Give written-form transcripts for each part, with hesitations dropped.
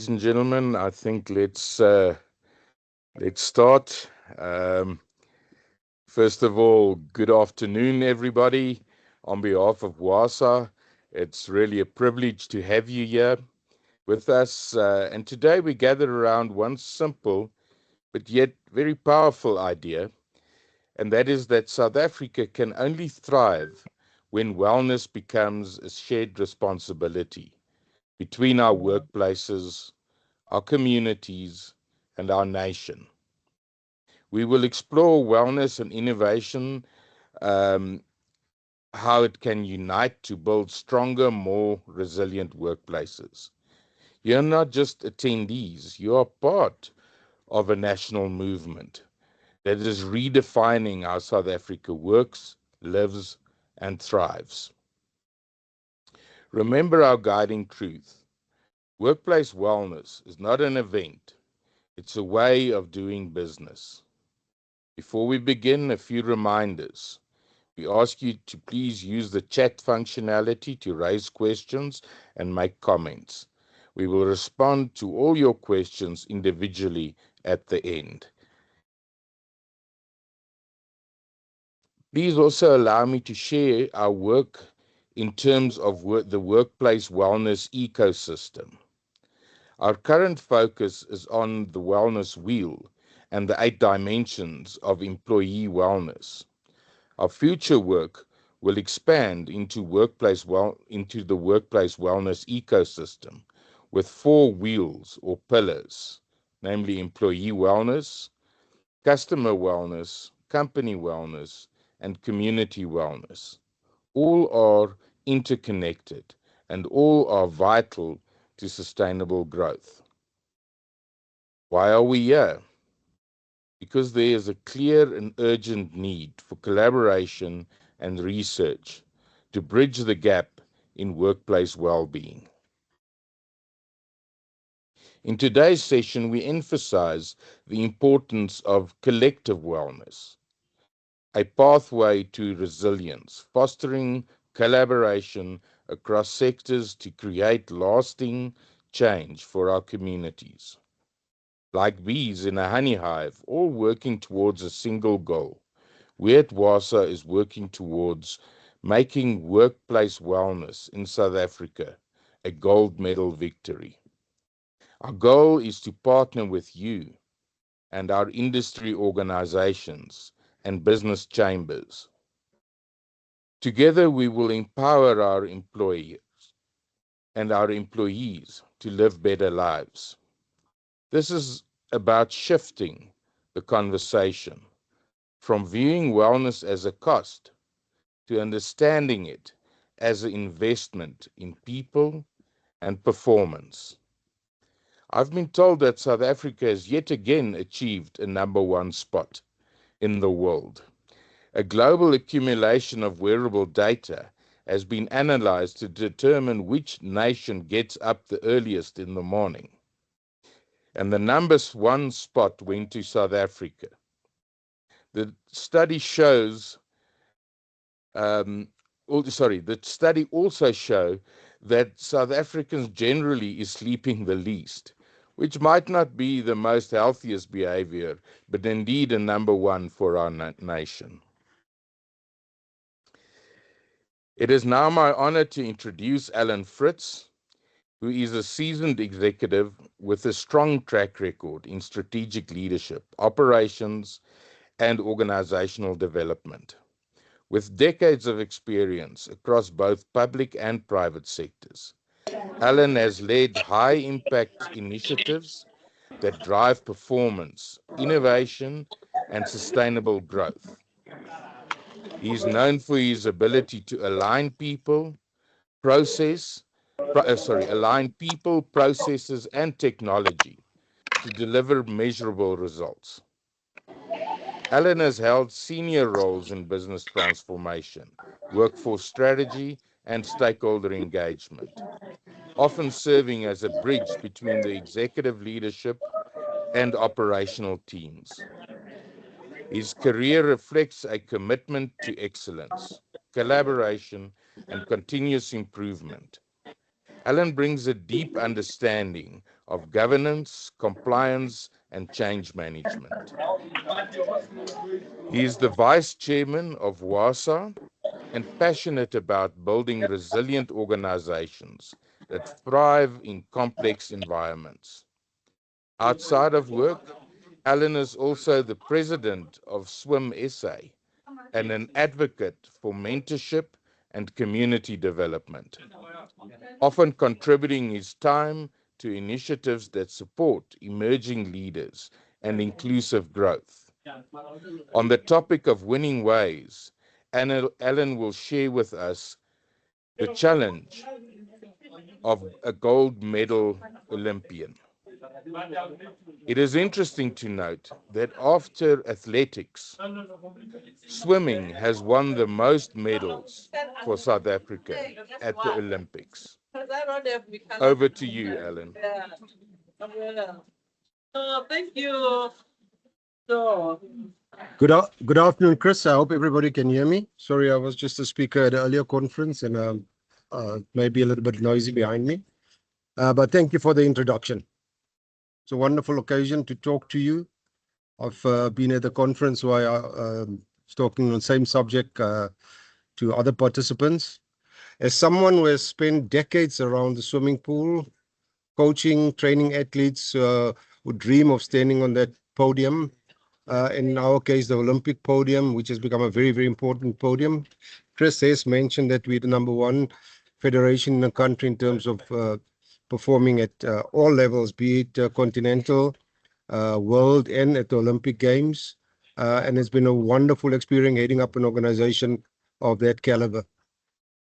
Ladies and gentlemen, I think let's start. Um, First of all, good afternoon, everybody. On behalf of WASA, it's really a privilege to have you here with us. And today we gather around one simple but yet very powerful idea, and that is that South Africa can only thrive when wellness becomes a shared responsibility between our workplaces, our communities, and our nation. We will explore wellness and innovation, um, how it can unite to build stronger, more resilient workplaces. You're not just attendees, you are part of a national movement that is redefining how South Africa works, lives, and thrives. Remember our guiding truth. Workplace wellness is not an event, it's a way of doing business. Before we begin, a few reminders. We ask you to please use the chat functionality to raise questions and make comments. We will respond to all your questions individually at the end. Please also allow me to share our work in terms of the workplace wellness ecosystem. Our current focus is on the wellness wheel and the 8 dimensions of employee wellness. Our future work will expand into the workplace wellness ecosystem with 4 wheels or pillars, namely employee wellness, customer wellness, company wellness, and community wellness. All are interconnected and all are vital to sustainable growth. Why are we here? Because there is a clear and urgent need for collaboration and research to bridge the gap in workplace well-being. In today's session, we emphasize the importance of collective wellness, a pathway to resilience, fostering collaboration across sectors to create lasting change for our communities. Like bees in a honey hive, all working towards a single goal. We at WASA is working towards making workplace wellness in South Africa a gold medal victory. Our goal is to partner with you and our industry organizations and business chambers. Together, we will empower our employers and our employees to live better lives. This is about shifting the conversation from viewing wellness as a cost to understanding it as an investment in people and performance. I've been told that South Africa has yet again achieved a #1 spot in the world. A global accumulation of wearable data has been analyzed to determine which nation gets up the earliest in the morning. And the #1 spot went to South Africa. The study shows the study also showed that South Africans generally is sleeping the least, which might not be the most healthiest behavior, but indeed a #1 for our nation. It is now my honor to introduce Alan Fritz, who is a seasoned executive with a strong track record in strategic leadership, operations, and organizational development. With decades of experience across both public and private sectors, Alan has led high-impact initiatives that drive performance, innovation, and sustainable growth. He is known for his ability to process, align people, processes, and technology to deliver measurable results. Alan has held senior roles in business transformation, workforce strategy, and stakeholder engagement, often serving as a bridge between the executive leadership and operational teams. His career reflects a commitment to excellence, collaboration, and continuous improvement. Alan brings a deep understanding of governance, compliance, and change management. He is the vice chairman of WWASA and passionate about building resilient organizations that thrive in complex environments. Outside of work, Alan is also the president of Swim SA and an advocate for mentorship and community development, often contributing his time to initiatives that support emerging leaders and inclusive growth. On the topic of winning ways, Alan will share with us the challenge of a gold medal Olympian. It is interesting to note that after athletics, swimming has won the most medals for South Africa at the Olympics. Over to you, Alan. Thank you. So, Good afternoon, Chris. I hope everybody can hear me. Sorry, I was just a speaker at an earlier conference and maybe a little bit noisy behind me. But thank you for the introduction. It's a wonderful occasion to talk to you. I've been at the conference where I was talking on the same subject to other participants. As someone who has spent decades around the swimming pool, coaching, training athletes who dream of standing on that podium, in our case, the Olympic podium, which has become a very, very important podium. Chris has mentioned that we're the #1 federation in the country in terms of performing at all levels, be it continental, world, and at the Olympic Games. And it's been a wonderful experience heading up an organization of that caliber.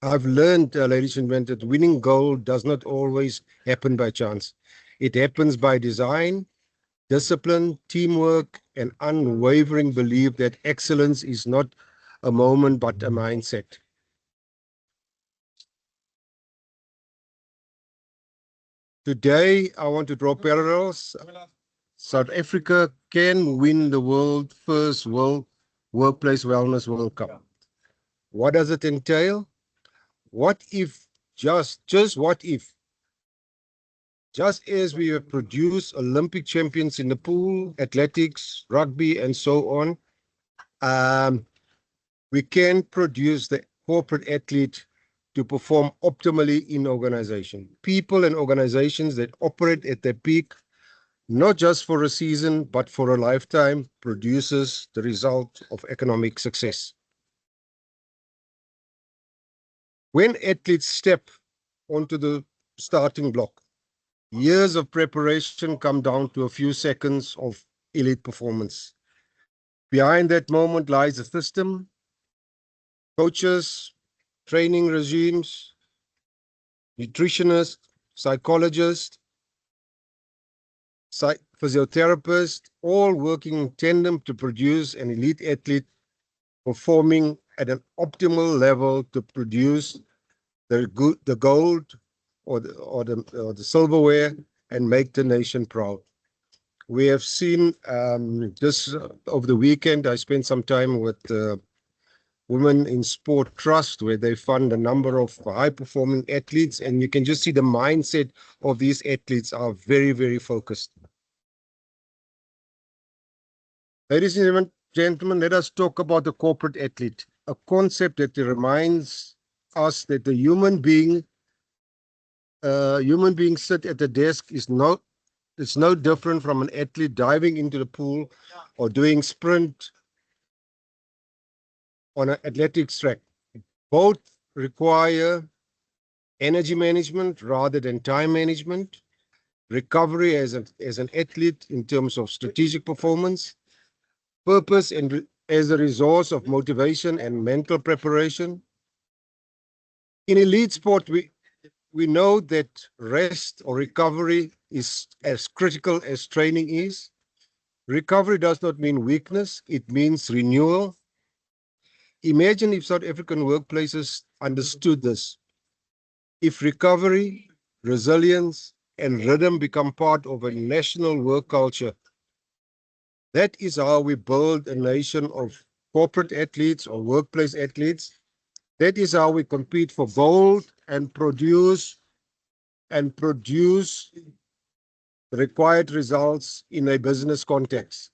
I've learned, ladies and gentlemen, that winning gold does not always happen by chance. It happens by design, discipline, teamwork, and unwavering belief that excellence is not a moment but a mindset. Today, I want to draw parallels. South Africa can win the world's first Workplace Wellness World Cup. What does it entail? What if, just what if, just as we have produced Olympic champions in the pool, athletics, rugby, and so on, we can produce the corporate athlete to perform optimally in organization. People and organizations that operate at their peak, not just for a season, but for a lifetime, produces the result of economic success. When athletes step onto the starting block, years of preparation come down to a few seconds of elite performance. Behind that moment lies a system, coaches, training regimes, nutritionists, psychologists, physiotherapists, all working in tandem to produce an elite athlete performing at an optimal level to produce the gold or the silverware and make the nation proud. We have seen this over the weekend. I spent some time with Women in Sport Trust, where they fund a number of high-performing athletes, and you can just see the mindset of these athletes are very, very focused. Ladies and gentlemen, let us talk about the corporate athlete, a concept that reminds us that the human being sit at the desk is it's no different from an athlete diving into the pool or doing sprint on an athletics track. Both require energy management rather than time management, recovery as an athlete in terms of strategic performance, purpose and as a resource of motivation and mental preparation. In elite sport, we know that rest or recovery is as critical as training is. Recovery does not mean weakness, it means renewal. Imagine if South African workplaces understood this. If recovery, resilience, and rhythm become part of a national work culture, that is how we build a nation of corporate athletes or workplace athletes. That is how we compete for gold and produce the required results in a business context.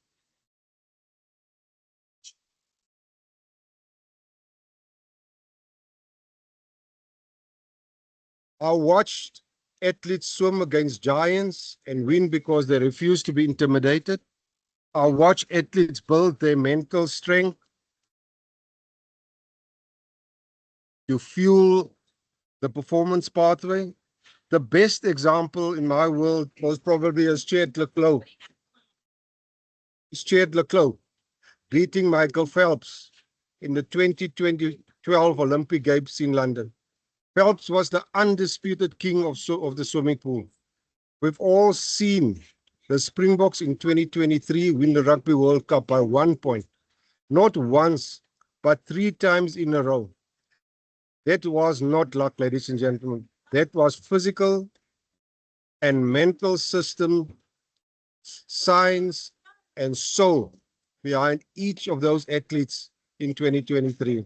I watched athletes swim against giants and win because they refuse to be intimidated. I watched athletes build their mental strength to fuel the performance pathway. The best example in my world was probably as Stuart Leclerc beating Michael Phelps in the 2012 Olympic Games in London. Phelps was the undisputed king of the swimming pool. We've all seen the Springboks in 2023 win the Rugby World Cup by 1 point, not once, but 3 times in a row. That was not luck, ladies and gentlemen. That was physical and mental system, science, and soul behind each of those athletes in 2023.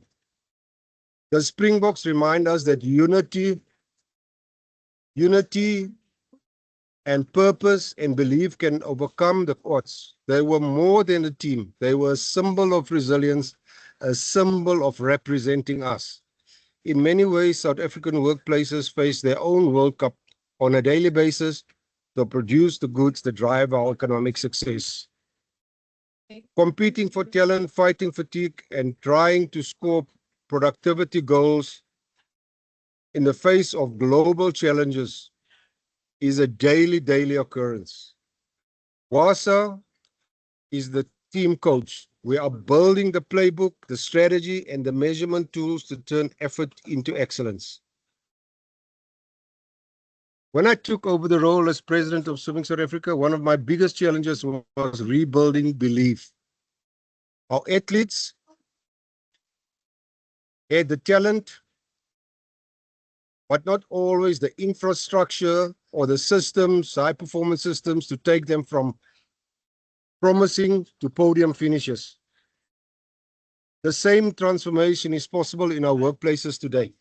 The Springboks remind us that unity and purpose and belief can overcome the odds. They were more than a team. They were a symbol of resilience, a symbol of representing us. In many ways, South African workplaces face their own World Cup on a daily basis to produce the goods that drive our economic success. Competing for talent, fighting fatigue, and trying to score productivity goals in the face of global challenges is a daily occurrence. WASA is the team coach. We are building the playbook, the strategy, and the measurement tools to turn effort into excellence. When I took over the role as president of Swimming South Africa, one of my biggest challenges was rebuilding belief. Our athletes had the talent, but not always the infrastructure or the systems, high-performance systems, to take them from promising to podium finishes. The same transformation is possible in our workplaces today.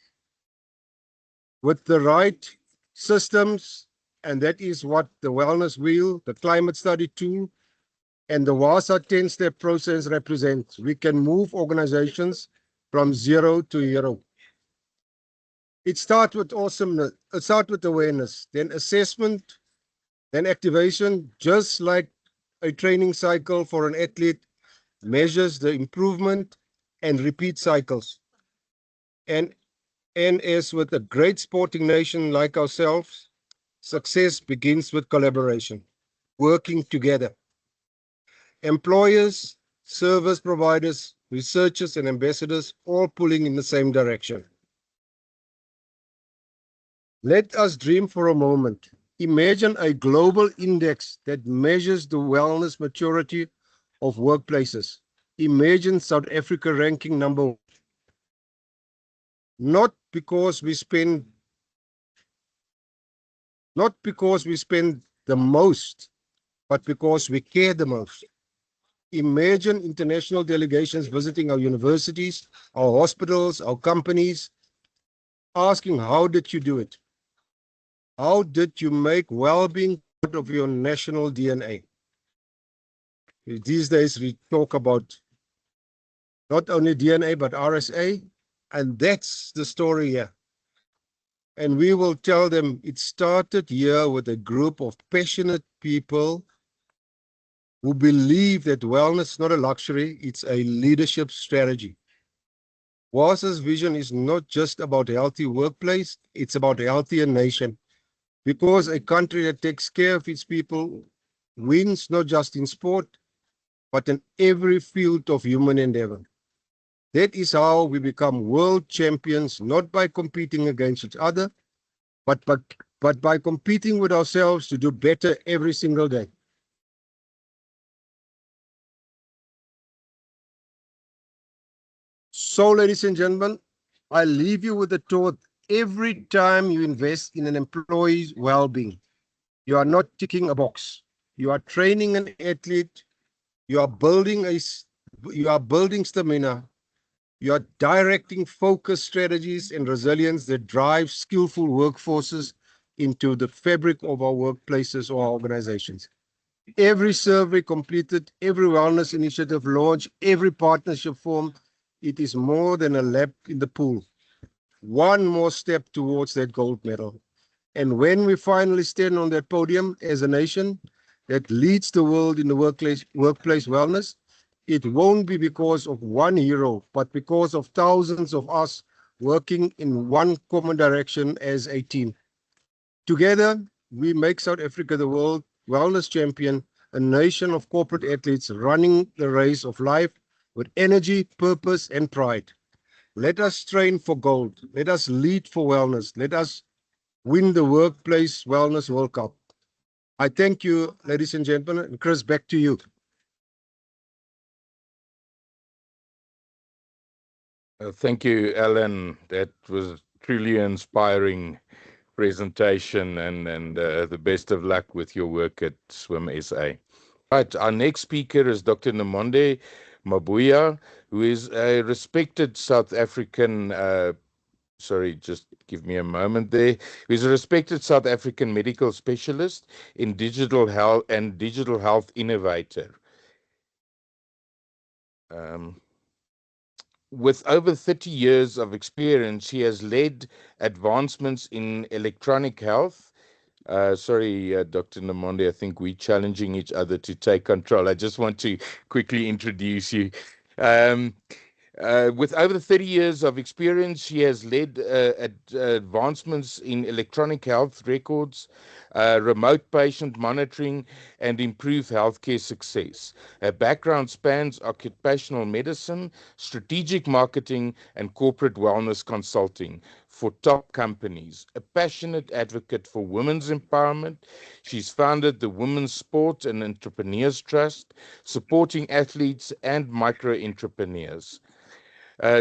With the right systems, and that is what the wellness wheel, the climate study tool, and the WASA 10-step process represents, we can move organizations from zero to hero. It starts with awesomeness, it starts with awareness, then assessment, then activation, just like a training cycle for an athlete measures the improvement and repeat cycles. And as with a great sporting nation like ourselves, success begins with collaboration, working together. Employers, service providers, researchers, and ambassadors all pulling in the same direction. Let us dream for a moment. Imagine a global index that measures the wellness maturity of workplaces. Imagine South Africa ranking number 1. Not because we spend the most, but because we care the most. Imagine international delegations visiting our universities, our hospitals, our companies, asking, how did you do it? How did you make well-being part of your national DNA? These days we talk about not only DNA, but RSA, and that's the story here. And we will tell them it started here with a group of passionate people who believe that wellness is not a luxury, it's a leadership strategy. WASA's vision is not just about a healthy workplace, it's about a healthier nation. Because a country that takes care of its people wins not just in sport, but in every field of human endeavor. That is how we become world champions, not by competing against each other, but by competing with ourselves to do better every single day. So, ladies and gentlemen, I leave you with the thought, every time you invest in an employee's well-being, you are not ticking a box. You are training an athlete, you are building stamina, you are directing focused strategies and resilience that drive skillful workforces into the fabric of our workplaces or our organizations. Every survey completed, every wellness initiative launched, every partnership formed, it is more than a lap in the pool. One more step towards that gold medal. And when we finally stand on that podium as a nation that leads the world in the workplace wellness, it won't be because of one hero, but because of thousands of us working in one common direction as a team. Together, we make South Africa the world wellness champion, a nation of corporate athletes running the race of life with energy, purpose, and pride. Let us train for gold. Let us lead for wellness. Let us win the Workplace Wellness World Cup. I thank you, ladies and gentlemen. And Chris, back to you. Thank you, Alan. That was truly inspiring presentation, and the best of luck with your work at Swim SA. Right, our next speaker is Dr. Nomonde Mabuya, who is a respected South African, sorry, just give me a moment there, who is a respected South African medical specialist in digital health and digital health innovator. With over 30 years of experience, he has led advancements in electronic health. Sorry, Dr. Nomonde, I think we're challenging each other to take control. I just want to quickly introduce you. Um, with over 30 years of experience, she has led advancements in electronic health records, remote patient monitoring, and improved healthcare success. Her background spans occupational medicine, strategic marketing, and corporate wellness consulting for top companies. A passionate advocate for women's empowerment, she's founded the Women's Sport and Entrepreneurs Trust, supporting athletes and micro-entrepreneurs.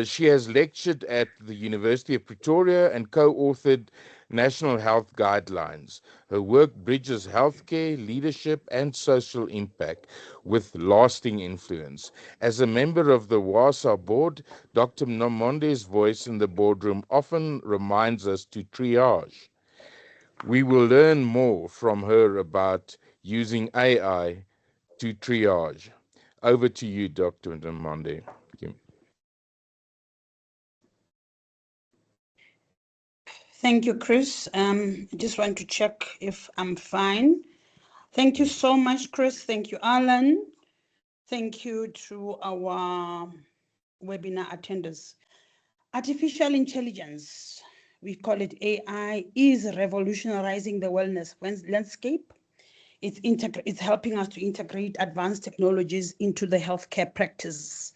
She has lectured at the University of Pretoria and co-authored national health guidelines. Her work bridges healthcare, leadership, and social impact with lasting influence. As a member of the WWASA board, Dr. Nomonde's voice in the boardroom often reminds us to triage. We will learn more from her about using AI to triage. Over to you, Dr. Nomonde. Thank you. Thank you, Chris. I just want to check if I'm fine. Thank you so much, Chris. Thank you, Alan. Thank you to our webinar attenders. Artificial intelligence, we call it AI, is revolutionizing the wellness landscape. It's helping us to integrate advanced technologies into the healthcare practice.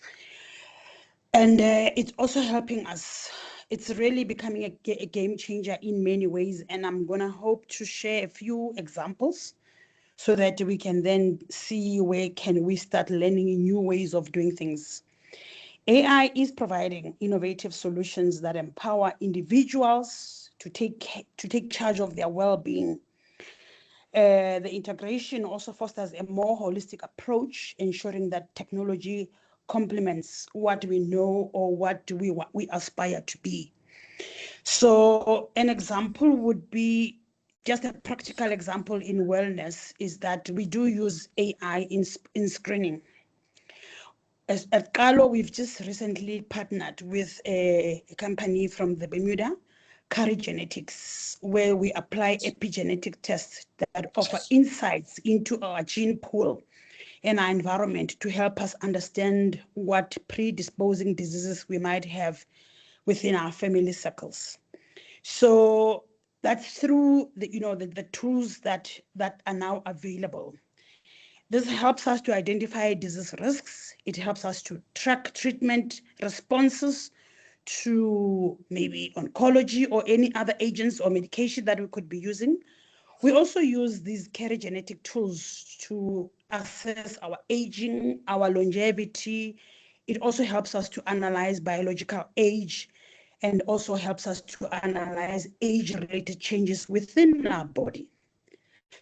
And it's also helping us. It's really becoming a game changer in many ways. And I'm going to hope to share a few examples so that we can then see where can we start learning new ways of doing things. AI is providing innovative solutions that empower individuals to take charge of their well-being. The integration also fosters a more holistic approach, ensuring that technology complements what we know or what we aspire to be. So an example would be, just a practical example in wellness is that we do use AI in screening. At Kalo, we've just recently partnered with a company from the Bermuda, Curry Genetics, where we apply epigenetic tests that offer insights into our gene pool and our environment to help us understand what predisposing diseases we might have within our family circles. So that's through the tools that are now available. This helps us to identify disease risks. It helps us to track treatment responses to maybe oncology or any other agents or medication that we could be using. We also use these genetic tools to assess our aging, our longevity. It also helps us to analyze biological age and also helps us to analyze age-related changes within our body.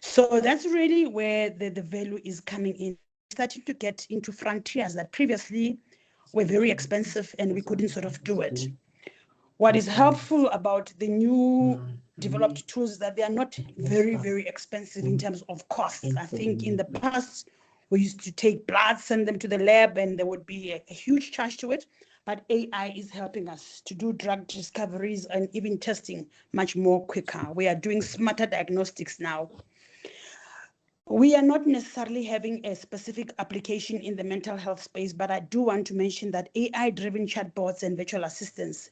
So that's really where the value is coming in. Starting to get into frontiers that previously were very expensive and we couldn't sort of do it. What is helpful about the new developed tools that they are not very, very expensive in terms of costs. I think in the past, we used to take blood, send them to the lab, and there would be a huge charge to it. But AI is helping us to do drug discoveries and even testing much more quicker. We are doing smarter diagnostics now. We are not necessarily having a specific application in the mental health space, but I do want to mention that AI-driven chatbots and virtual assistants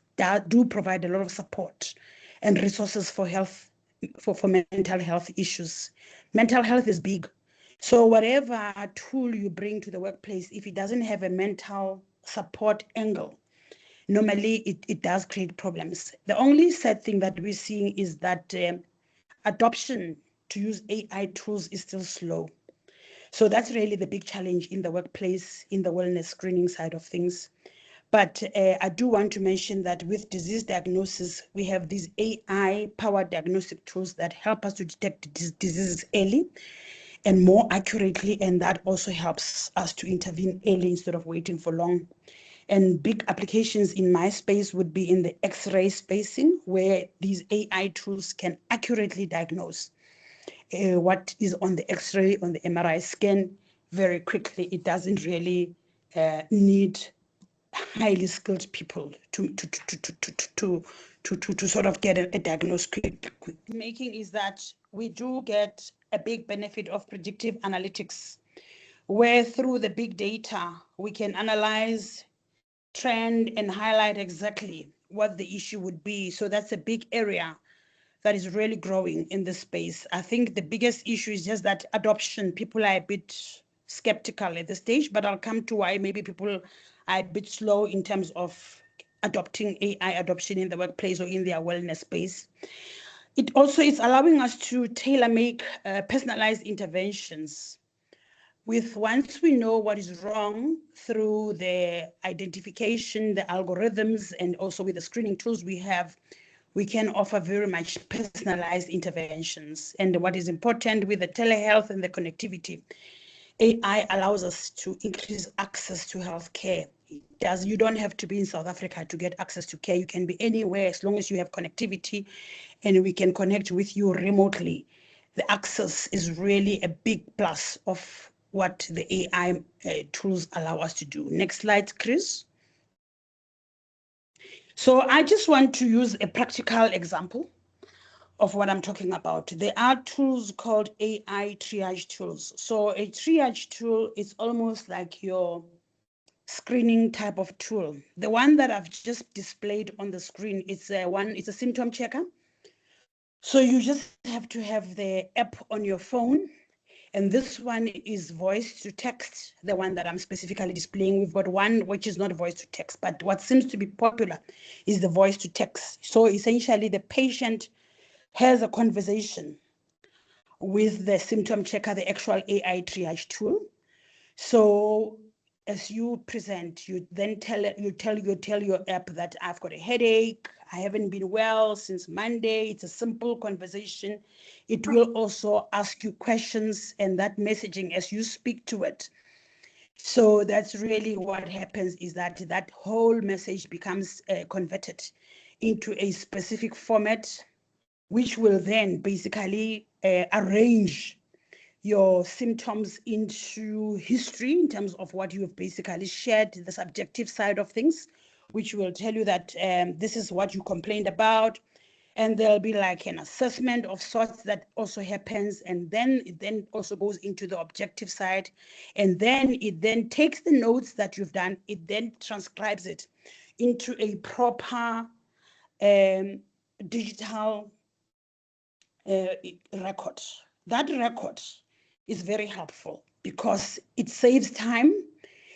do provide a lot of support and resources for mental health issues. Mental health is big. So whatever tool you bring to the workplace, if it doesn't have a mental support angle, normally it does create problems. The only sad thing that we're seeing is that adoption to use AI tools is still slow. So that's really the big challenge in the workplace, in the wellness screening side of things. But I do want to mention that with disease diagnosis, we have these AI-powered diagnostic tools that help us to detect diseases early and more accurately, and that also helps us to intervene early instead of waiting for long. And big applications in my space would be in the X-ray spacing, where these AI tools can accurately diagnose what is on the X-ray, on the MRI scan very quickly. It doesn't really need highly skilled people to sort of get a diagnosis quick. Making is that we do get a big benefit of predictive analytics, where through the big data we can analyze trend and highlight exactly what the issue would be. So that's a big area that is really growing in this space. I think the biggest issue is just that adoption. People are a bit skeptical at this stage, but I'll come to why maybe people are a bit slow in terms of adopting AI adoption in the workplace or in their wellness space. It also is allowing us to tailor-make personalized interventions. Once we know what is wrong through the identification, the algorithms, and also with the screening tools we have, we can offer very much personalized interventions. And what is important with the telehealth and the connectivity, AI allows us to increase access to healthcare. You don't have to be in South Africa to get access to care. You can be anywhere as long as you have connectivity, and we can connect with you remotely. The access is really a big plus of what the AI tools allow us to do. Next slide, Chris. So I just want to use a practical example of what I'm talking about. There are tools called AI triage tools. So a triage tool is almost like your screening type of tool. The one that I've just displayed on the screen, it's a symptom checker. So you just have to have the app on your phone. And this one is voice to text, the one that I'm specifically displaying. We've got one which is not voice to text, but what seems to be popular is the voice to text. So essentially the patient has a conversation with the symptom checker, the actual AI triage tool. So as you present, you then tell your app that I've got a headache, I haven't been well since Monday. It's a simple conversation. It will also ask you questions, and that messaging as you speak to it. So that's really what happens, is that whole message becomes converted into a specific format, which will then basically arrange your symptoms into history in terms of what you have basically shared, the subjective side of things, which will tell you that this is what you complained about. And there'll be like an assessment of sorts that also happens. And then it then also goes into the objective side. And then it then takes the notes that you've done, it then transcribes it into a proper digital record. That record is very helpful because it saves time.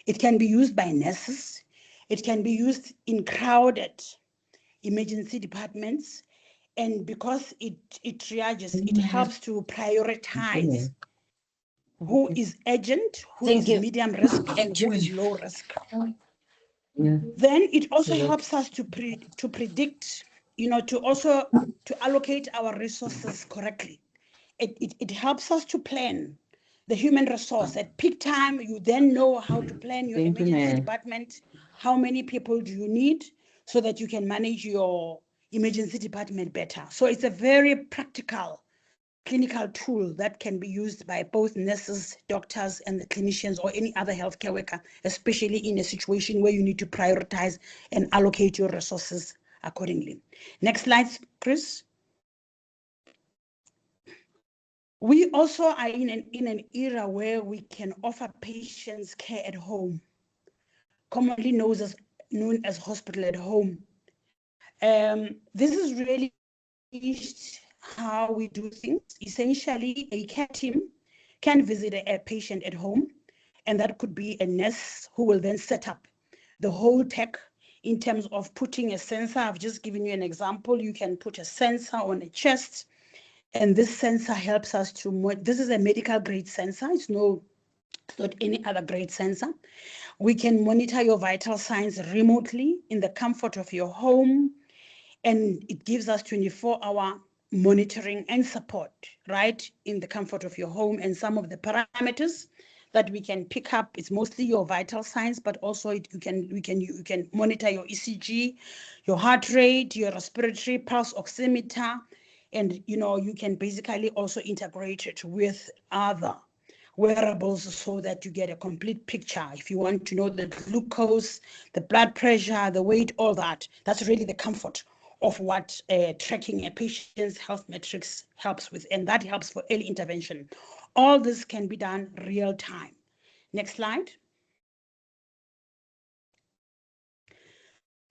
It can be used by nurses. It can be used in crowded emergency departments. And because it triages, it helps to prioritize who is urgent, who is medium risk, and who is low risk. Then it also helps us to predict, to allocate our resources correctly. It helps us to plan the human resource. At peak time, you then know how to plan your emergency department. How many people do you need so that you can manage your emergency department better. So it's a very practical clinical tool that can be used by both nurses, doctors, and the clinicians or any other healthcare worker, especially in a situation where you need to prioritize and allocate your resources accordingly. Next slide, Chris. We also are in an era where we can offer patients care at home, commonly known as hospital at home. This is really how we do things. Essentially, a care team can visit a patient at home, and that could be a nurse who will then set up the whole tech in terms of putting a sensor. I've just given you an example. You can put a sensor on a chest, and this sensor helps us to, this is a medical grade sensor. It's not any other grade sensor. We can monitor your vital signs remotely in the comfort of your home, and it gives us 24-hour monitoring and support right in the comfort of your home. And some of the parameters that we can pick up, it's mostly your vital signs, but also you can monitor your ECG, your heart rate, your respiratory pulse oximeter, and you can basically also integrate it with other wearables so that you get a complete picture. If you want to know the glucose, the blood pressure, the weight, all that, that's really the comfort of what tracking a patient's health metrics helps with, and that helps for early intervention. All this can be done real time. Next slide.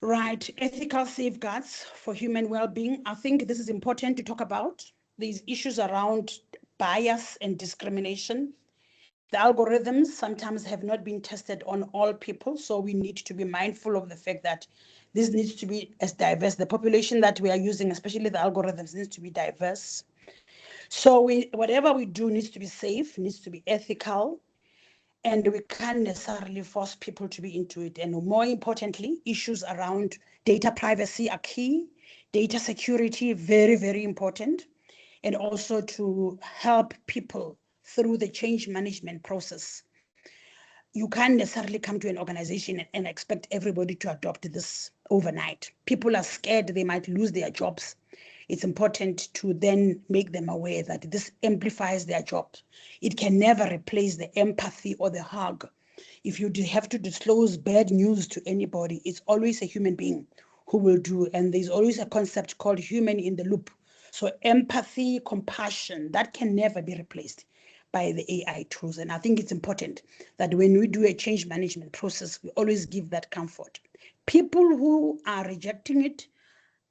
Right, ethical safeguards for human well-being. I think this is important to talk about. These issues around bias and discrimination. The algorithms sometimes have not been tested on all people, so we need to be mindful of the fact that this needs to be as diverse. The population that we are using, especially the algorithms, needs to be diverse. So whatever we do needs to be safe, needs to be ethical, and we can't necessarily force people to be into it. And more importantly, issues around data privacy are key, data security, very, very important, and also to help people through the change management process. You can't necessarily come to an organization and expect everybody to adopt this overnight. People are scared they might lose their jobs. It's important to then make them aware that this amplifies their jobs. It can never replace the empathy or the hug. If you have to disclose bad news to anybody, it's always a human being who will do, and there's always a concept called human in the loop. So empathy, compassion, that can never be replaced by the AI tools. And I think it's important that when we do a change management process, we always give that comfort. People who are rejecting it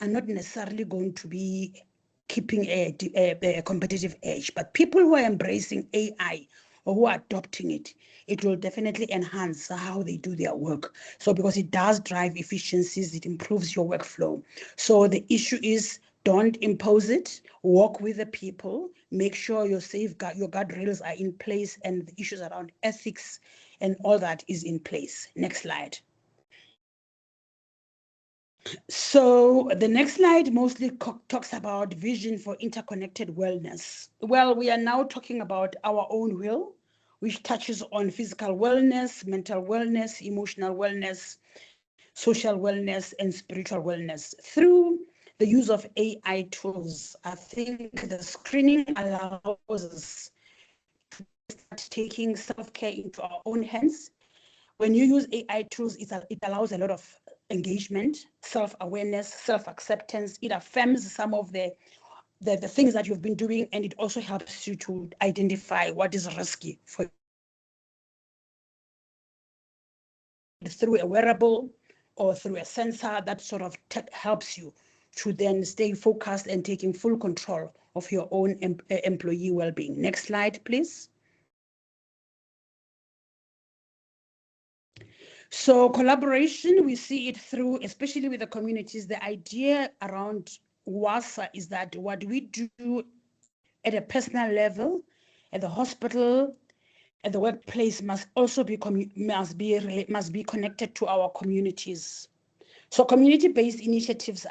are not necessarily going to be keeping a competitive edge, but people who are embracing AI or who are adopting it, it will definitely enhance how they do their work. So because it does drive efficiencies, it improves your workflow. So the issue is, don't impose it, work with the people, make sure your guardrails are in place, and the issues around ethics and all that is in place. Next slide. So the next slide mostly talks about vision for interconnected wellness. Well, we are now talking about our own will, which touches on physical wellness, mental wellness, emotional wellness, social wellness, and spiritual wellness. Through the use of AI tools, I think the screening allows us to start taking self-care into our own hands. When you use AI tools, it allows a lot of engagement, self-awareness, self-acceptance. It affirms some of the things that you've been doing, and it also helps you to identify what is risky for you. Through a wearable or through a sensor, that sort of helps you to then stay focused and taking full control of your own employee well-being. Next slide, please. So collaboration, we see it through, especially with the communities. The idea around WWASA is that what we do at a personal level, at the hospital, at the workplace, must also be connected to our communities. So community-based initiatives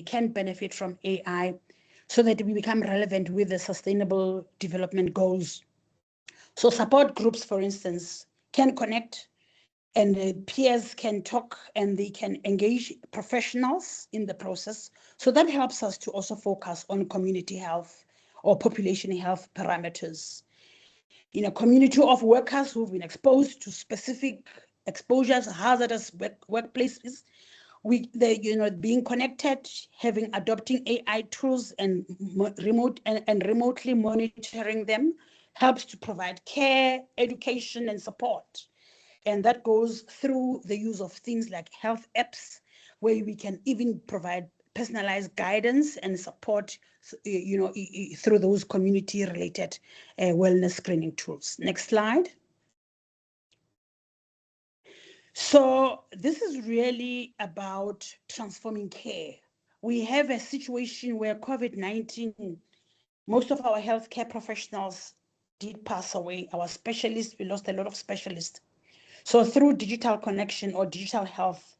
can benefit from AI so that we become relevant with the sustainable development goals. So support groups, for instance, can connect and peers can talk and they can engage professionals in the process. So that helps us to also focus on community health or population health parameters. In a community of workers who've been exposed to specific exposures, hazardous workplaces, being connected, adopting AI tools and remotely monitoring them helps to provide care, education, and support. And that goes through the use of things like health apps, where we can even provide personalized guidance and support, through those community-related wellness screening tools. Next slide. So this is really about transforming care. We have a situation where COVID-19, most of our healthcare professionals did pass away. Our specialists, we lost a lot of specialists. So through digital connection or digital health,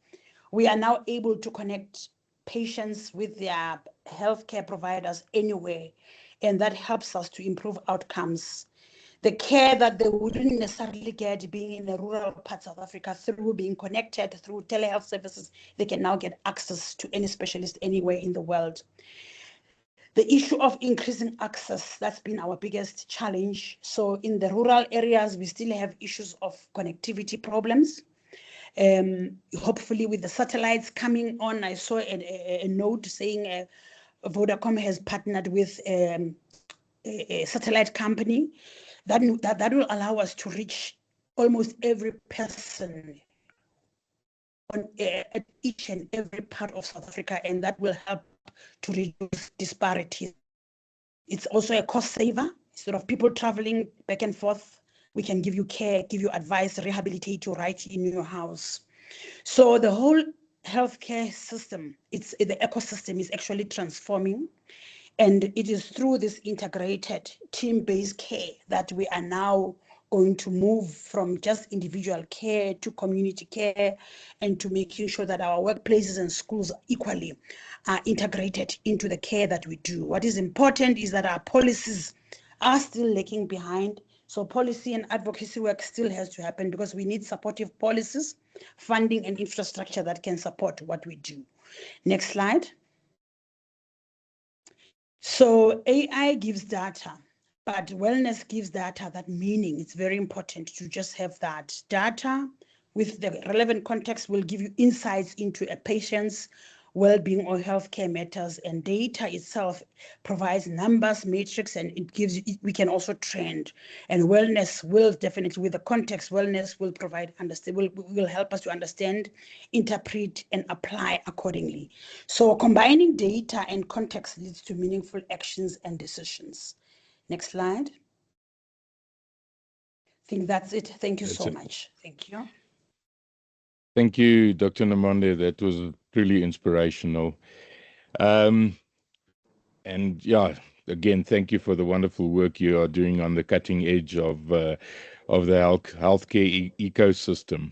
we are now able to connect patients with their healthcare providers anywhere, and that helps us to improve outcomes. The care that they wouldn't necessarily get being in the rural parts of Africa, through being connected through telehealth services, they can now get access to any specialist anywhere in the world. The issue of increasing access, that's been our biggest challenge. So in the rural areas, we still have issues of connectivity problems. Hopefully with the satellites coming on, I saw a note saying Vodacom has partnered with a satellite company that will allow us to reach almost every person at each and every part of South Africa, and that will help to reduce disparities. It's also a cost saver. Instead of people traveling back and forth, we can give you care, give you advice, rehabilitate you right in your house. So the whole healthcare system, the ecosystem is actually transforming. And it is through this integrated team-based care that we are now going to move from just individual care to community care, and to making sure that our workplaces and schools equally are integrated into the care that we do. What is important is that our policies are still lagging behind. So policy and advocacy work still has to happen, because we need supportive policies, funding, and infrastructure that can support what we do. Next slide. So AI gives data, but wellness gives data that meaning. It's very important to just have that data with the relevant context will give you insights into a patient's well-being or healthcare matters, and data itself provides numbers, metrics, and it gives you, we can also trend. And wellness will definitely, with the context, wellness will provide will help us to understand, interpret, and apply accordingly. So combining data and context leads to meaningful actions and decisions. Next slide. I think that's it. Thank you so much. Thank you. Thank you, Dr. Namonde. That was truly inspirational. And yeah, again, thank you for the wonderful work you are doing on the cutting edge of the healthcare ecosystem.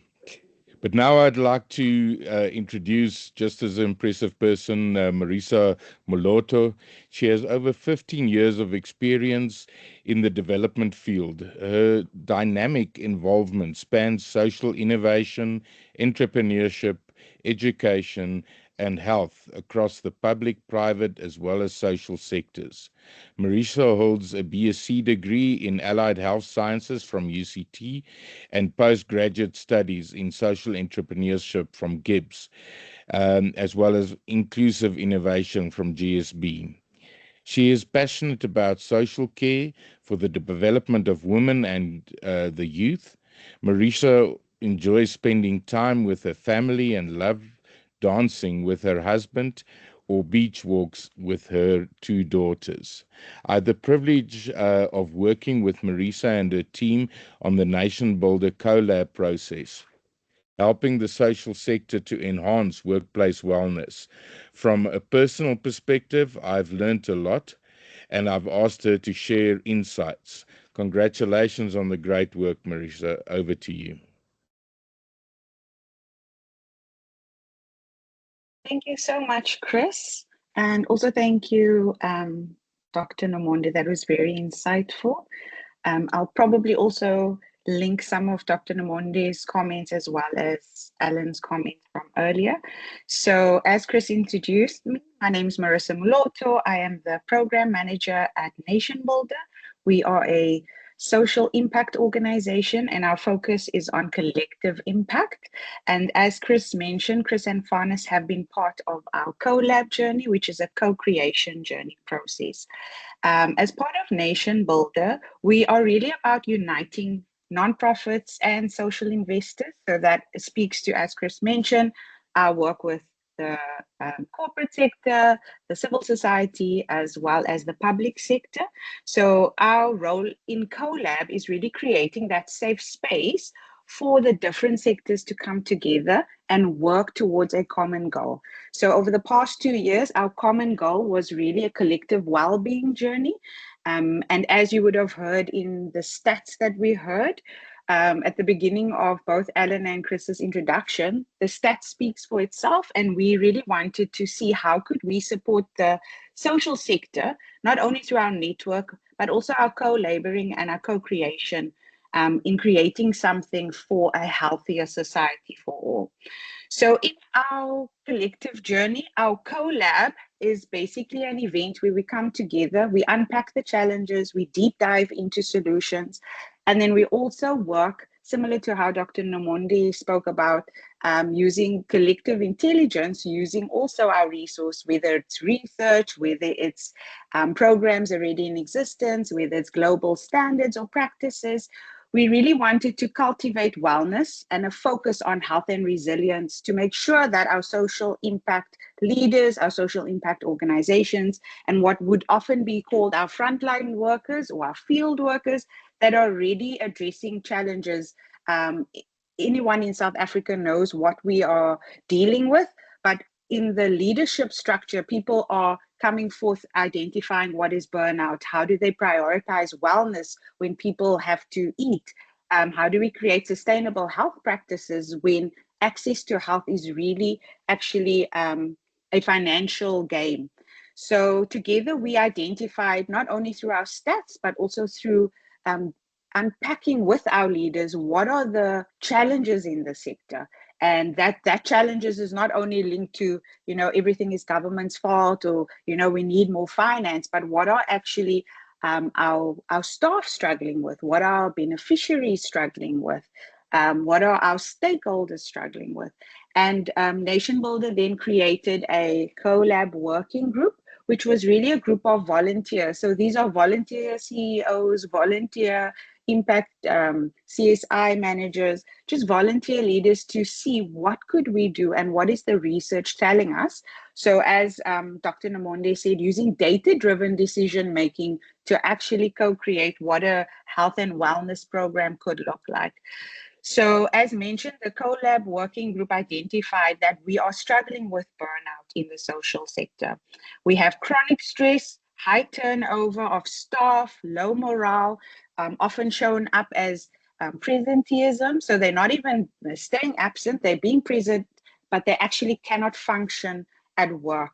But now I'd like to introduce just as an impressive person, Marisa Moloto. She has over 15 years of experience in the development field. Her dynamic involvement spans social innovation, entrepreneurship, education, and health across the public, private, as well as social sectors. Marisa holds a BSc degree in Allied Health Sciences from UCT and postgraduate studies in social entrepreneurship from Gibbs, as well as inclusive innovation from GSB. She is passionate about social care for the development of women and the youth. Marisa enjoys spending time with her family and loves dancing with her husband or beach walks with her two daughters. I had the privilege of working with Marisa and her team on the Nation Builder CoLab process, helping the social sector to enhance workplace wellness. From a personal perspective, I've learned a lot, and I've asked her to share insights. Congratulations on the great work, Marisa. Over to you. Thank you so much, Chris. And also thank you, Dr. Namonde. That was very insightful. I'll probably also link some of Dr. Namonde's comments as well as Alan's comments from earlier. So as Chris introduced me, my name is Marissa Muloto. I am the program manager at Nation Builder. We are a social impact organization, and our focus is on collective impact. And as Chris mentioned, Chris and Farnes have been part of our collab journey, which is a co-creation journey process. As part of Nation Builder, we are really about uniting nonprofits and social investors. So that speaks to, as Chris mentioned, our work with the corporate sector, the civil society, as well as the public sector. So our role in CoLab is really creating that safe space for the different sectors to come together and work towards a common goal. So over the past 2 years, our common goal was really a collective well-being journey. And as you would have heard in the stats that we heard, at the beginning of both Alan and Chris's introduction, the stat speaks for itself, and we really wanted to see how could we support the social sector, not only through our network, but also our co-laboring and our co-creation in creating something for a healthier society for all. So in our collective journey, our collab is basically an event where we come together, we unpack the challenges, we deep dive into solutions, and then we also work, similar to how Dr. Namonde spoke about, using collective intelligence, using also our resource, whether it's research, whether it's programs already in existence, whether it's global standards or practices. We really wanted to cultivate wellness and a focus on health and resilience to make sure that our social impact leaders, our social impact organizations, and what would often be called our frontline workers or our field workers that are really addressing challenges. Anyone in South Africa knows what we are dealing with, but in the leadership structure, people are coming forth identifying what is burnout, how do they prioritize wellness when people have to eat, how do we create sustainable health practices when access to health is really actually a financial game. So together we identified, not only through our stats, but also through unpacking with our leaders, what are the challenges in the sector. And that challenges is not only linked to, everything is government's fault or, we need more finance, but what are actually our staff struggling with? What are our beneficiaries struggling with? What are our stakeholders struggling with? And Nation Builder then created a collab working group, which was really a group of volunteers. So these are volunteer CEOs, volunteer impact CSI managers, just volunteer leaders to see what could we do and what is the research telling us. So as Dr. Namonde said, using data-driven decision making to actually co-create what a health and wellness program could look like. So as mentioned, the collab working group identified that we are struggling with burnout in the social sector. We have chronic stress, high turnover of staff, low morale, often shown up as presenteeism. So they're not even staying absent, they're being present, but they actually cannot function at work.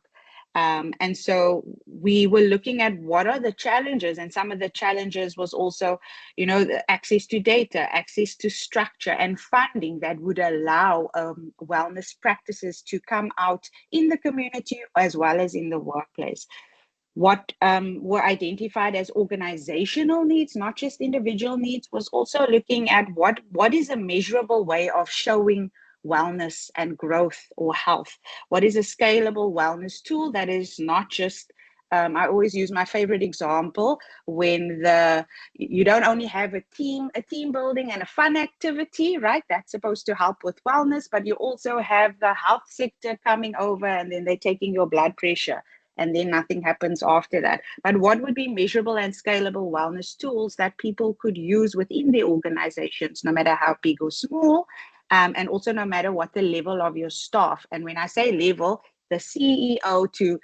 And so we were looking at what are the challenges, and some of the challenges was also, the access to data, access to structure and funding that would allow wellness practices to come out in the community as well as in the workplace. What were identified as organizational needs, not just individual needs, was also looking at what is a measurable way of showing wellness and growth or health. What is a scalable wellness tool that is not just, I always use my favorite example, when you don't only have a team building and a fun activity, right? That's supposed to help with wellness, but you also have the health sector coming over and then they're taking your blood pressure, and then nothing happens after that. But what would be measurable and scalable wellness tools that people could use within their organizations, no matter how big or small, and also no matter what the level of your staff. And when I say level, the CEO to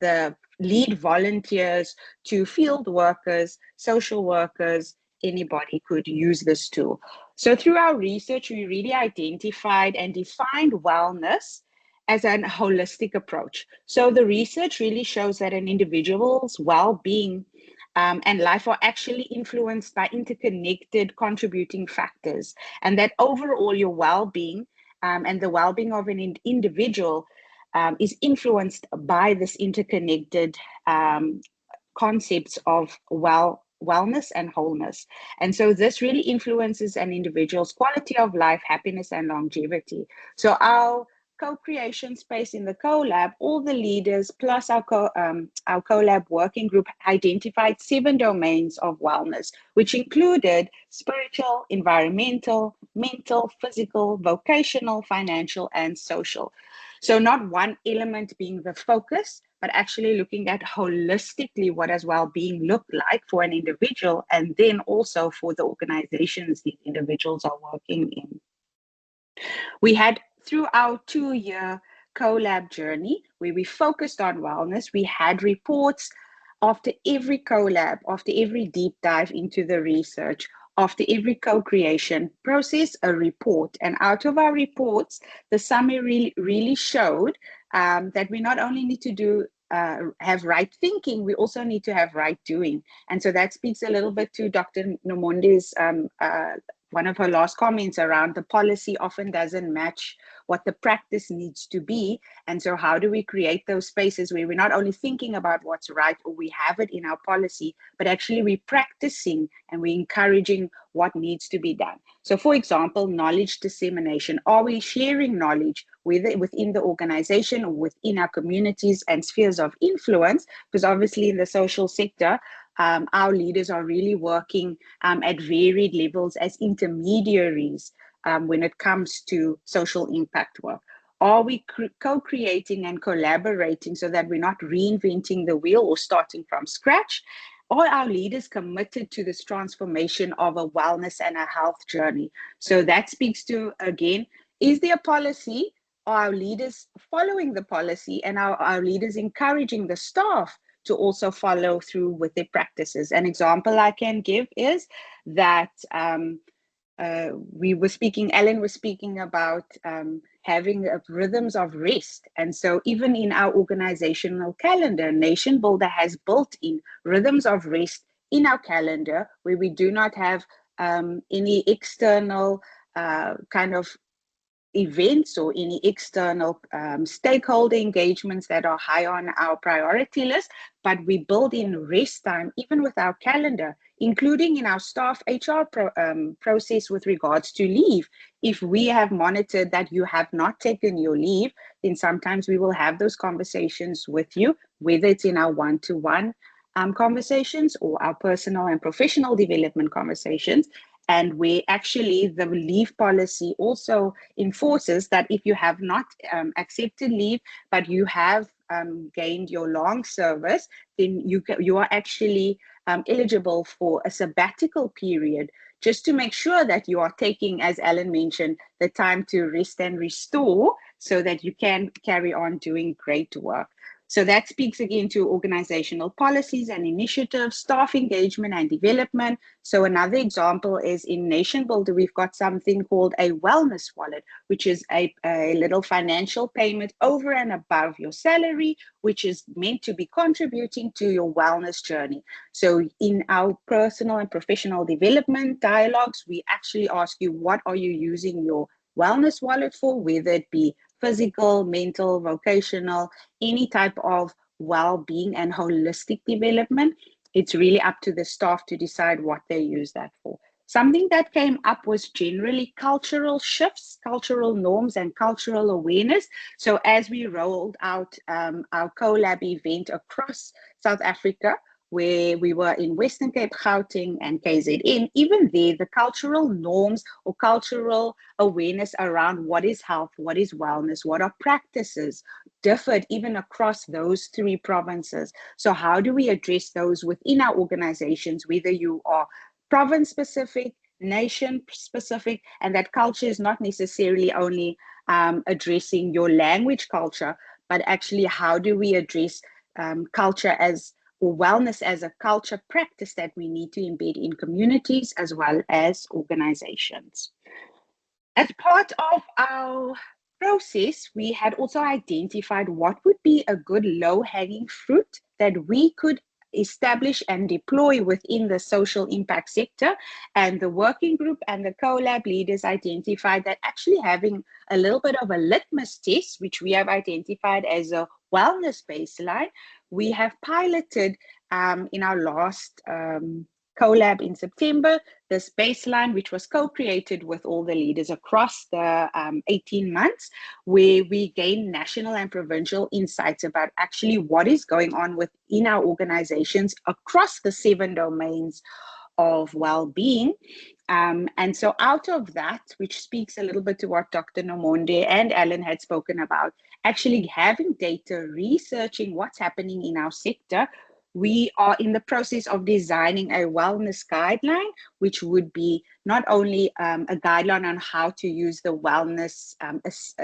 the lead volunteers to field workers, social workers, anybody could use this tool. So through our research, we really identified and defined wellness as a holistic approach. So the research really shows that an individual's well-being and life are actually influenced by interconnected contributing factors, and that overall your well-being and the well-being of an individual is influenced by this interconnected concepts of wellness and wholeness. And so this really influences an individual's quality of life, happiness, and longevity. So our co-creation space in the collab, all the leaders plus our collab working group identified 7 domains of wellness, which included spiritual, environmental, mental, physical, vocational, financial, and social. So not one element being the focus, but actually looking at holistically what does well-being look like for an individual, and then also for the organizations these individuals are working in. We had, through our 2-year collab journey, where we focused on wellness, we had reports after every collab, after every deep dive into the research, after every co-creation process, a report. And out of our reports, the summary really showed that we not only need to have right thinking, we also need to have right doing. And so that speaks a little bit to Dr. Nomonde's one of her last comments around the policy often doesn't match what the practice needs to be. And so how do we create those spaces where we're not only thinking about what's right or we have it in our policy, but actually we're practicing and we're encouraging what needs to be done. So for example, knowledge dissemination. Are we sharing knowledge within the organization or within our communities and spheres of influence? Because obviously in the social sector, our leaders are really working at varied levels as intermediaries when it comes to social impact work. Are we co-creating and collaborating so that we're not reinventing the wheel or starting from scratch? Are our leaders committed to this transformation of a wellness and a health journey? So that speaks to, again, is there a policy? Are our leaders following the policy, and are our leaders encouraging the staff to also follow through with their practices? An example I can give is that Ellen was speaking about having rhythms of rest. And so even in our organizational calendar, Nation Builder has built in rhythms of rest in our calendar where we do not have any external kind of events or any external stakeholder engagements that are high on our priority list, but we build in rest time even with our calendar, including in our staff HR process with regards to leave. If we have monitored that you have not taken your leave, then sometimes we will have those conversations with you, whether it's in our one-to-one conversations or our personal and professional development conversations. And where actually the leave policy also enforces that if you have not accepted leave, but you have gained your long service, then you are actually eligible for a sabbatical period, just to make sure that you are taking, as Ellen mentioned, the time to rest and restore so that you can carry on doing great work. So that speaks again to organizational policies and initiatives, staff engagement and development. So another example is in Nation Builder, we've got something called a wellness wallet, which is a little financial payment over and above your salary, which is meant to be contributing to your wellness journey. So in our personal and professional development dialogues, we actually ask you, what are you using your wellness wallet for, whether it be physical, mental, vocational, any type of well-being and holistic development. It's really up to the staff to decide what they use that for. Something that came up was generally cultural shifts, cultural norms, and cultural awareness. So as we rolled out our collab event across South Africa, where we were in Western Cape, Gauteng, and KZN, even there, the cultural norms or cultural awareness around what is health, what is wellness, what are practices, differed even across those 3 provinces. So how do we address those within our organizations, whether you are province specific, nation specific, and that culture is not necessarily only addressing your language culture, but actually how do we address culture or wellness as a culture practice that we need to embed in communities as well as organizations. As part of our process, we had also identified what would be a good low-hanging fruit that we could establish and deploy within the social impact sector. And the working group and the collab leaders identified that actually having a little bit of a litmus test, which we have identified as a wellness baseline, we have piloted in our last collab in September, this baseline, which was co-created with all the leaders across the 18 months, where we gain national and provincial insights about actually what is going on within our organizations across the 7 domains of well-being. And so out of that, which speaks a little bit to what Dr. Nomonde and Alan had spoken about, actually having data, researching what's happening in our sector, we are in the process of designing a wellness guideline, which would be not only a guideline on how to use the wellness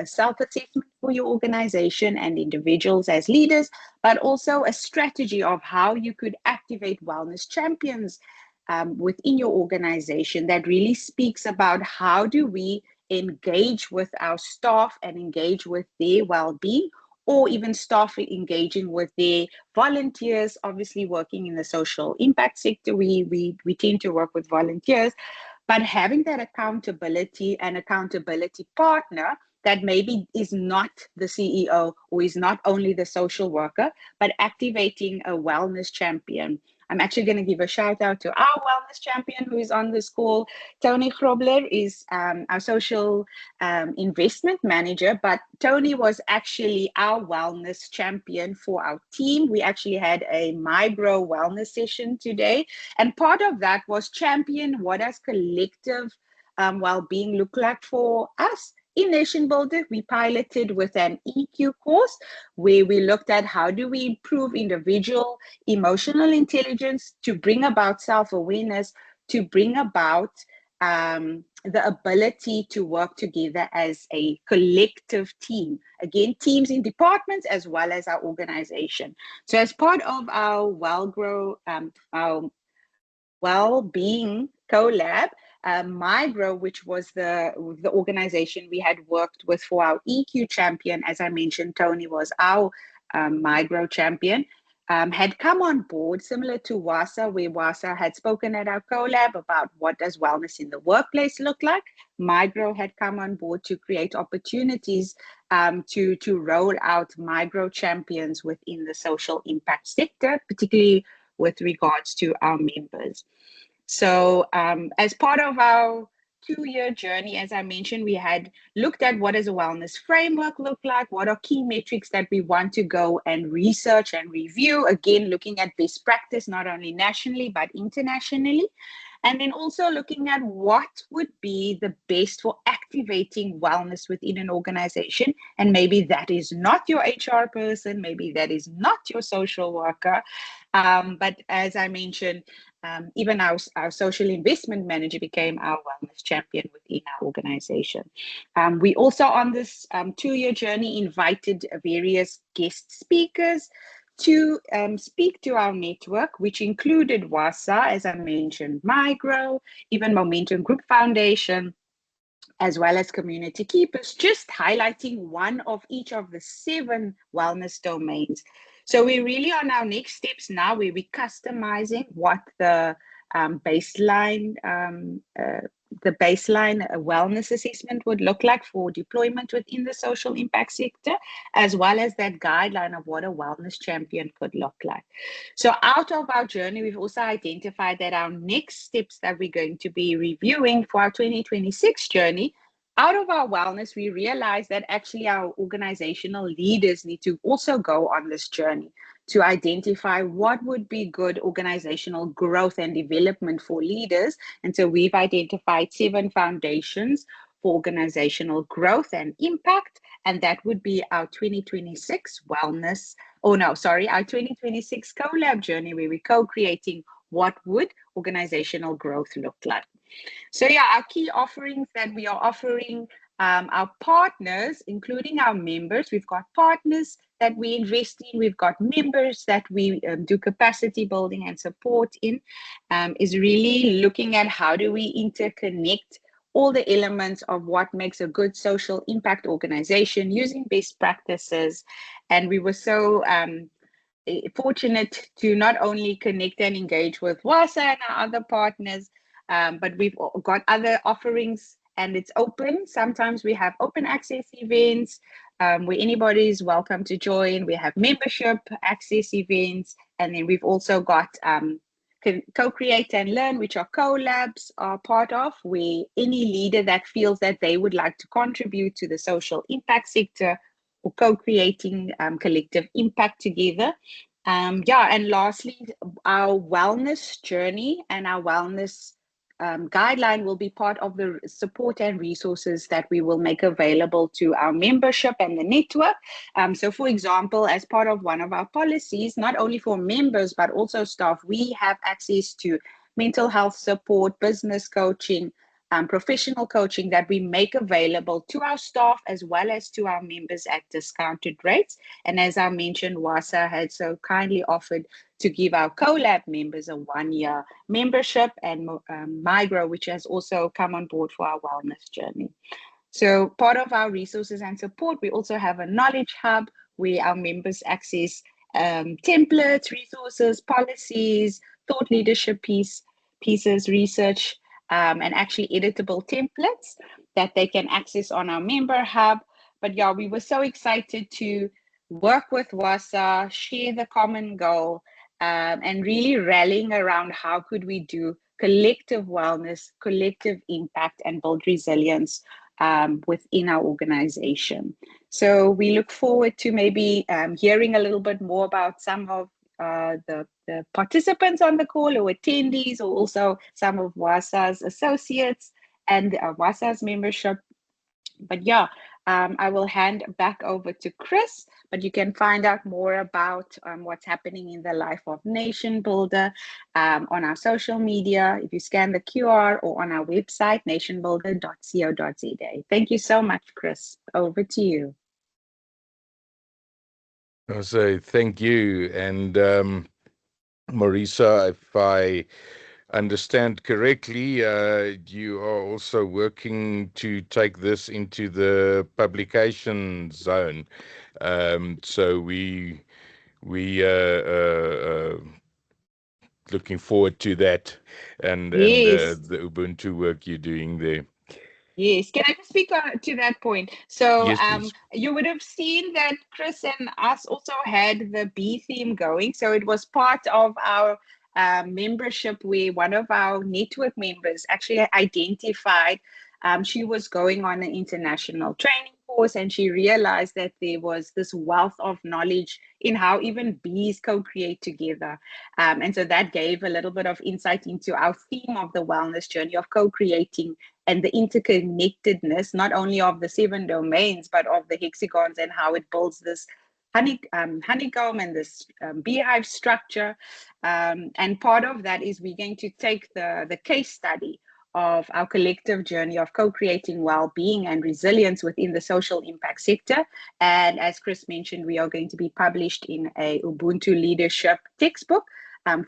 self-assessment for your organization and individuals as leaders, but also a strategy of how you could activate wellness champions within your organization that really speaks about how do we engage with our staff and engage with their well-being, or even staff engaging with their volunteers. Obviously, working in the social impact sector, we tend to work with volunteers, but having that accountability and accountability partner that maybe is not the CEO or is not only the social worker, but activating a wellness champion. I'm actually going to give a shout out to our wellness champion who is on this call. Tony Grobler is our social investment manager, but Tony was actually our wellness champion for our team. We actually had a micro wellness session today, and part of that was champion what does collective well-being look like for us. In Nation Builder, we piloted with an EQ course where we looked at how do we improve individual emotional intelligence to bring about self-awareness, to bring about the ability to work together as a collective team. Again, teams in departments as well as our organization. So as part of our our well-being collab, Migro, which was the organization we had worked with for our EQ champion, as I mentioned, Tony was our Migro champion, had come on board, similar to WWASA, where WWASA had spoken at our collab about what does wellness in the workplace look like. Migro had come on board to create opportunities to roll out Migro champions within the social impact sector, particularly with regards to our members. So as part of our 2-year journey, as I mentioned, we had looked at what does a wellness framework look like, what are key metrics that we want to go and research and review, again, looking at best practice, not only nationally, but internationally. And then also looking at what would be the best for activating wellness within an organization. And maybe that is not your HR person, maybe that is not your social worker. But as I mentioned, even our social investment manager became our wellness champion within our organization. We also on this 2-year journey invited various guest speakers to speak to our network, which included WWASA, as I mentioned, Migro, even Momentum Group Foundation, as well as Community Keepers, just highlighting one of each of the 7 wellness domains. So we're really on our next steps now, where we're customizing what the baseline wellness assessment would look like for deployment within the social impact sector, as well as that guideline of what a wellness champion could look like. So out of our journey, we've also identified that our next steps that we're going to be reviewing for our 2026 journey, out of our wellness, we realize that actually our organizational leaders need to also go on this journey to identify what would be good organizational growth and development for leaders. And so we've identified 7 foundations for organizational growth and impact. And that would be our 2026 our 2026 collab journey, where we're co-creating what would organizational growth look like. So yeah, our key offerings that we are offering our partners, including our members. We've got partners that we invest in. We've got members that we do capacity building and support in, is really looking at how do we interconnect all the elements of what makes a good social impact organization using best practices. And we were so fortunate to not only connect and engage with WASA and our other partners, but we've got other offerings and it's open. Sometimes we have open access events where anybody is welcome to join. We have membership access events, and then we've also got co-create and learn, which are collabs are part of, where any leader that feels that they would like to contribute to the social impact sector or co-creating collective impact together. Yeah, and lastly, our wellness journey and our wellness guideline will be part of the support and resources that we will make available to our membership and the network. So for example, as part of one of our policies, not only for members, but also staff, we have access to mental health support, business coaching, professional coaching that we make available to our staff as well as to our members at discounted rates. And as I mentioned, WASA had so kindly offered to give our collab members a 1-year membership, and Migro, which has also come on board for our wellness journey. So part of our resources and support, we also have a knowledge hub where our members access templates, resources, policies, thought leadership pieces, research, and actually editable templates that they can access on our member hub. But yeah, we were so excited to work with WASA, share the common goal, and really rallying around how could we do collective wellness, collective impact, and build resilience within our organization. So we look forward to maybe hearing a little bit more about some of the participants on the call or attendees, or also some of WASA's associates and WASA's membership. But yeah, I will hand back over to Chris, but you can find out more about what's happening in the life of Nation Builder on our social media, if you scan the QR, or on our website, nationbuilder.co.za. Thank you so much, Chris. Over to you. So thank you. And Marisa, if I understand correctly, you are also working to take this into the publication zone. So we looking forward to that, and Yes. the Ubuntu work you're doing there. Yes, can I just speak to that point? So Yes, please. you would have seen that Chris and us also had the B theme going. So it was part of our membership where one of our network members actually identified she was going on an international training course, and she realized that there was this wealth of knowledge in how even bees co-create together. And so that gave a little bit of insight into our theme of the wellness journey of co-creating and the interconnectedness, not only of the 7 domains, but of the hexagons and how it builds this honeycomb and this beehive structure. And part of that is we're going to take the case study of our collective journey of co-creating well-being and resilience within the social impact sector. And as Chris mentioned, we are going to be published in a Ubuntu leadership textbook,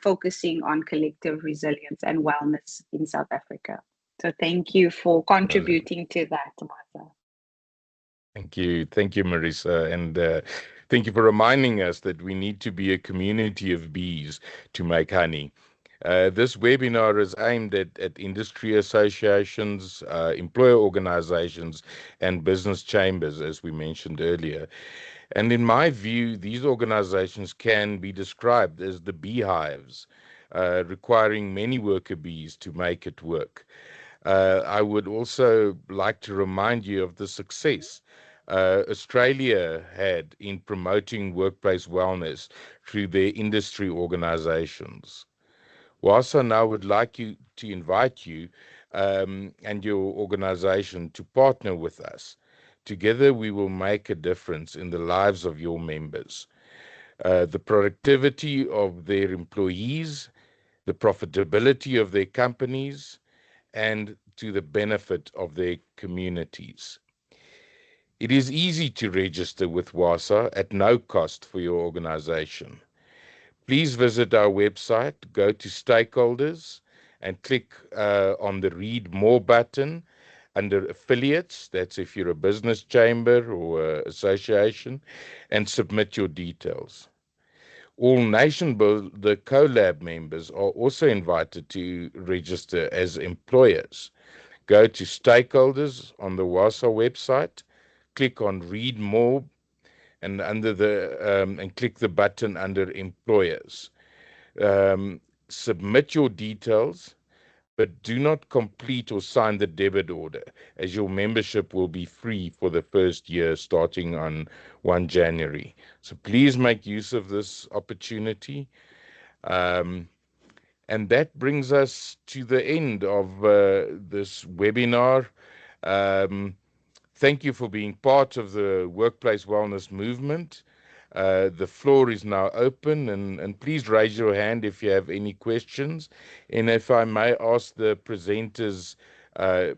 focusing on collective resilience and wellness in South Africa. So thank you for contributing to that, Martha. Thank you, Marisa, and thank you for reminding us that we need to be a community of bees to make honey. This webinar is aimed at industry associations, employer organizations, and business chambers, as we mentioned earlier. And in my view, these organizations can be described as the beehives, requiring many worker bees to make it work. I would also like to remind you of the success Australia had in promoting workplace wellness through their industry organizations. WASA now would like to invite you and your organization to partner with us. Together, we will make a difference in the lives of your members, the productivity of their employees, the profitability of their companies, and to the benefit of their communities. It is easy to register with WASA at no cost for your organization. Please visit our website, go to stakeholders, and click on the Read More button under affiliates. That's if you're a business chamber or association, and submit your details. All the collab members are also invited to register as employers. Go to stakeholders on the WASA website, click on read more, and and click the button under employers. Submit your details, but do not complete or sign the debit order, as your membership will be free for the first year starting on 1 January. So please make use of this opportunity. Um, and that brings us to the end of this webinar. Um, Thank you for being part of the workplace wellness movement. The floor is now open, and please raise your hand if you have any questions. And if I may ask the presenters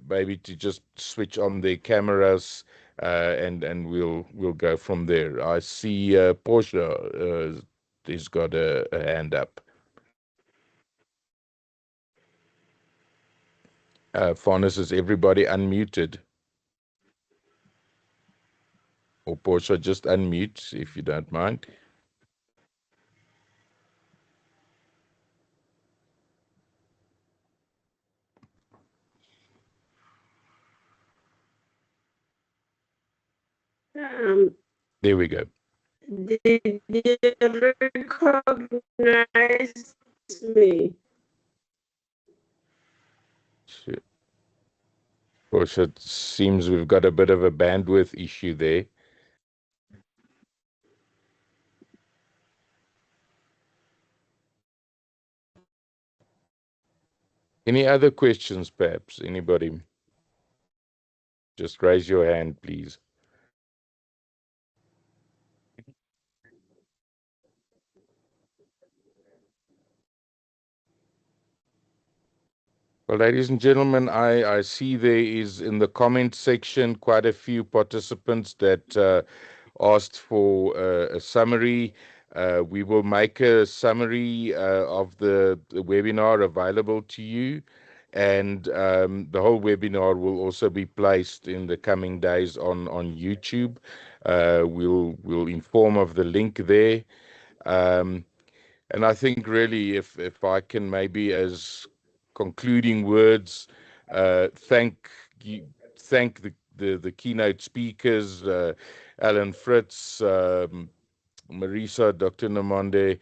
maybe to just switch on their cameras, and we'll go from there. I see Portia has got a hand up. Farnes, is everybody unmuted? Or Portia, just unmute if you don't mind. There we go. Did you recognize me? Sure. Of course, it seems we've got a bit of a bandwidth issue there. Any other questions, perhaps? Anybody? Just raise your hand, please. Well, ladies and gentlemen, I see there is in the comment section quite a few participants that asked for a summary. We will make a summary of the webinar available to you, and the whole webinar will also be placed in the coming days on YouTube. We'll inform of the link there. And I think really, if I can maybe as concluding words, thank the keynote speakers, Alan Fritz, Marisa, Dr. Namonde.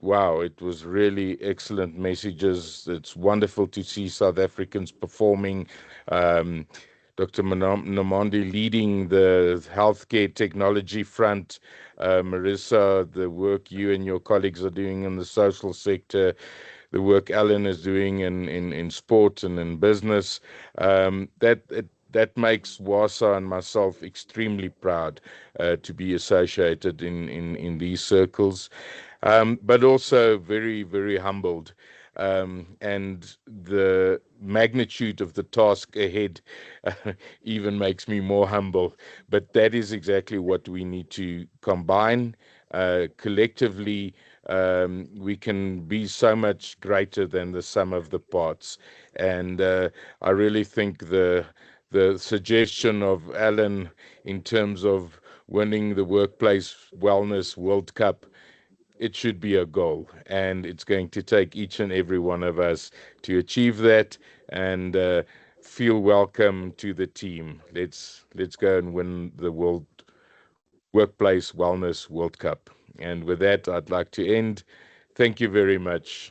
Wow, it was really excellent messages. It's wonderful to see South Africans performing. Dr. Namonde leading the healthcare technology front. Marisa, the work you and your colleagues are doing in the social sector, the work Alan is doing in sport and in business. That makes WASA and myself extremely proud to be associated in these circles, but also very, very humbled. And the magnitude of the task ahead even makes me more humble. But that is exactly what we need to combine. Collectively, we can be so much greater than the sum of the parts. And I really think the suggestion of Alan in terms of winning the Workplace Wellness World Cup, it should be a goal, and it's going to take each and every one of us to achieve that. And feel welcome to the team. Let's go and win the Workplace Wellness World Cup. And with that, I'd like to end. Thank you very much.